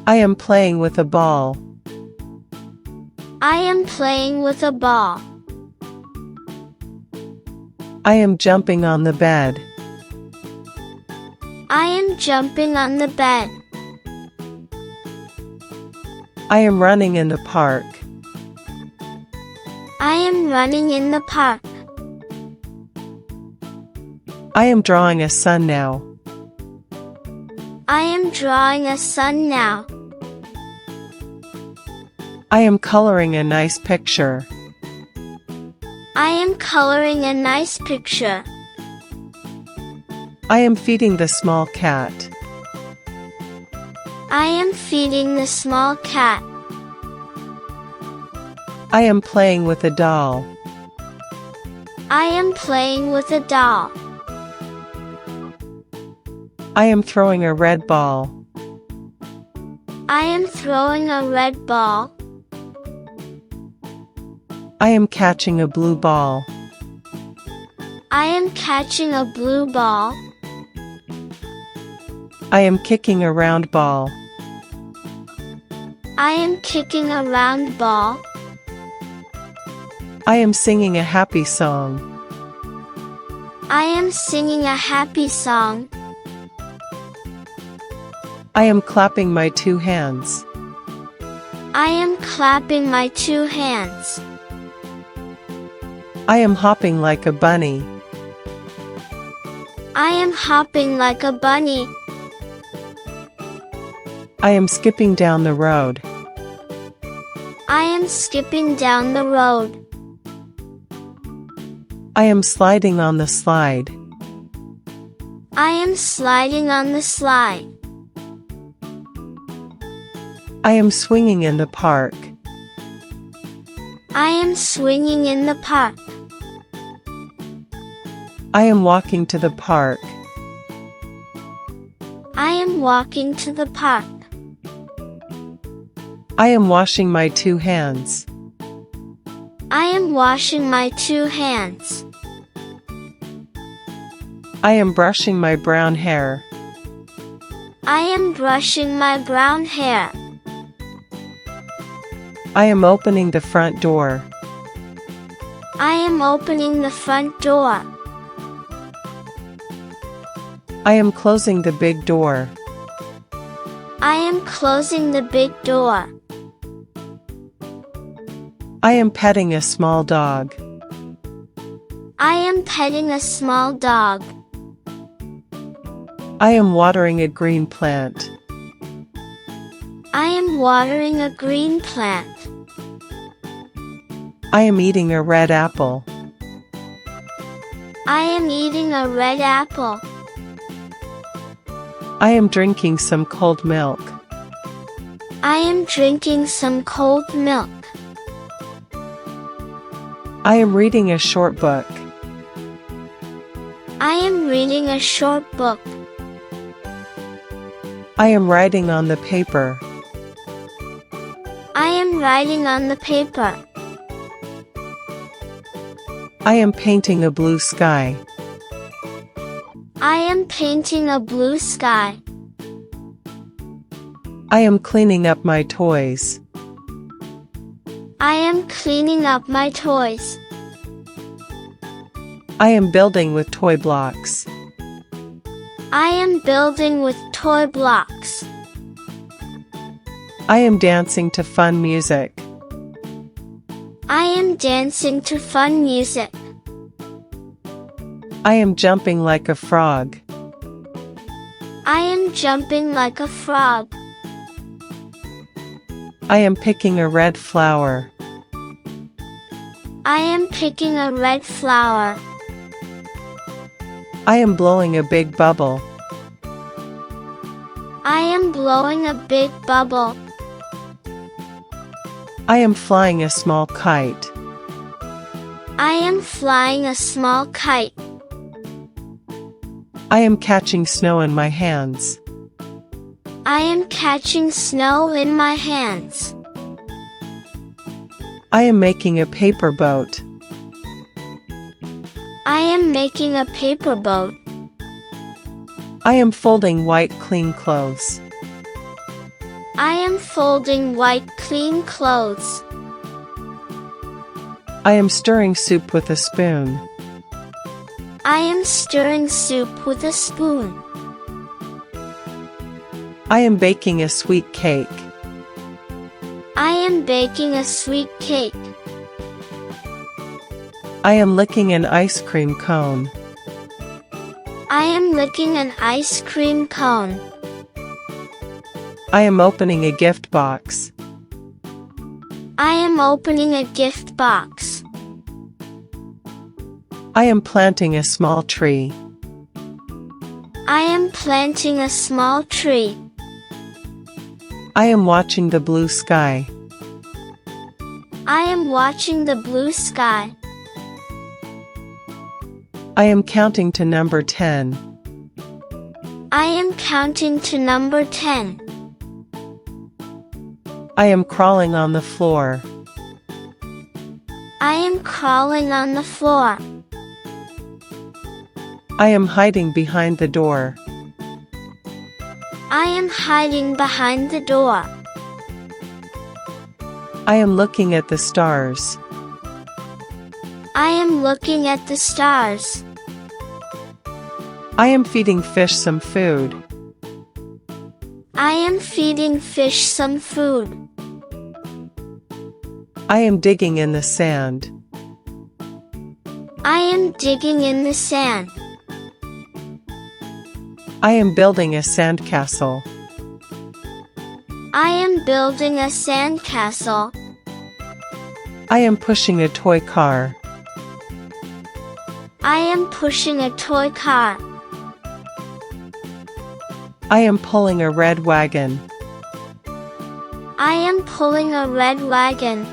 I am playing with a ball. I am playing with a ball. I am jumping on the bed. I am jumping on the bed. I am running in the park. I am running in the park. I am drawing a sun now. I am drawing a sun now. I am coloring a nice picture. I am coloring a nice picture. I am feeding the small cat. I am feeding the small cat. I am playing with a doll. I am playing with a doll. I am throwing a red ball. I am throwing a red ball. I am catching a blue ball. I am catching a blue ball. I am kicking a round ball. I am kicking a round ball. I am singing a happy song. I am singing a happy song. I am clapping my two hands. I am clapping my two hands. I am hopping like a bunny. I am hopping like a bunny. I am skipping down the road. I am skipping down the road. I am sliding on the slide. I am sliding on the slide. I am swinging in the park. I am swinging in the park. I am walking to the park. I am walking to the park. I am washing my two hands. I am washing my two hands. I am brushing my brown hair. I am brushing my brown hair. I am opening the front door. I am opening the front door. I am closing the big door. I am closing the big door. I am petting a small dog. I am petting a small dog. I am watering a green plant. I am watering a green plant. I am eating a red apple. I am eating a red apple. I am drinking some cold milk. I am drinking some cold milk. I am reading a short book. I am reading a short book. I am writing on the paper. I am writing on the paper. I am painting a blue sky. I am painting a blue sky. I am cleaning up my toys. I am cleaning up my toys. I am building with toy blocks. I am building with toy blocks. I am dancing to fun music. I am dancing to fun music. I am jumping like a frog. I am jumping like a frog. I am picking a red flower. I am picking a red flower. I am blowing a big bubble. I am blowing a big bubble. I am flying a small kite. I am flying a small kite. I am catching snow in my hands. I am catching snow in my hands. I am making a paper boat. I am making a paper boat. I am folding white clean clothes. I am folding white clean clothes. I am stirring soup with a spoon. I am stirring soup with a spoon. I am baking a sweet cake. I am baking a sweet cake. I am licking an ice cream cone. I am licking an ice cream cone. I am opening a gift box. I am opening a gift box. I am planting a small tree. I am planting a small tree. I am watching the blue sky. I am watching the blue sky. I am counting to number 10. I am counting to number 10. I am crawling on the floor. I am crawling on the floor. I am hiding behind the door. I am hiding behind the door. I am looking at the stars. I am looking at the stars. I am feeding fish some food. I am feeding fish some food. I am digging in the sand. I am digging in the sand. I am building a sandcastle. I am building a sandcastle. I am pushing a toy car. I am pushing a toy car. I am pulling a red wagon. I am pulling a red wagon.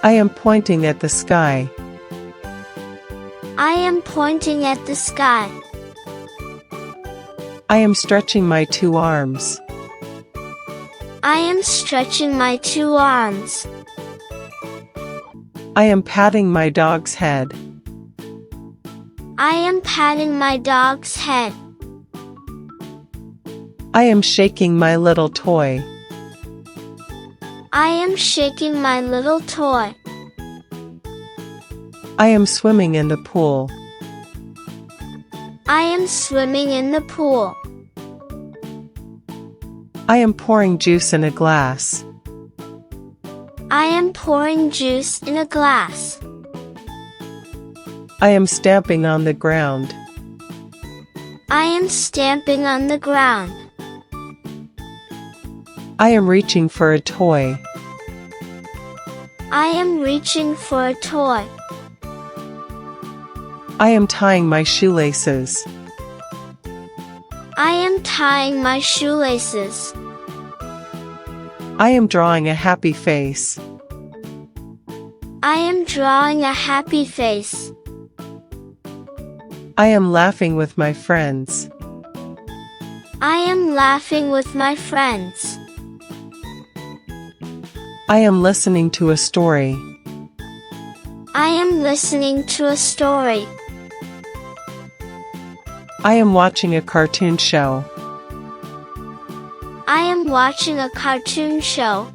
I am pointing at the sky. I am pointing at the sky. I am stretching my two arms. I am stretching my two arms. I am patting my dog's head. I am patting my dog's head. I am shaking my little toy. I am shaking my little toy. I am swimming in the pool. I am swimming in the pool. I am pouring juice in a glass. I am pouring juice in a glass. I am stamping on the ground. I am stamping on the ground. I am reaching for a toy. I am reaching for a toy. I am tying my shoelaces. I am tying my shoelaces. I am drawing a happy face. I am drawing a happy face. I am laughing with my friends. I am laughing with my friends. I am listening to a story. I am listening to a story. I am watching a cartoon show. I am watching a cartoon show.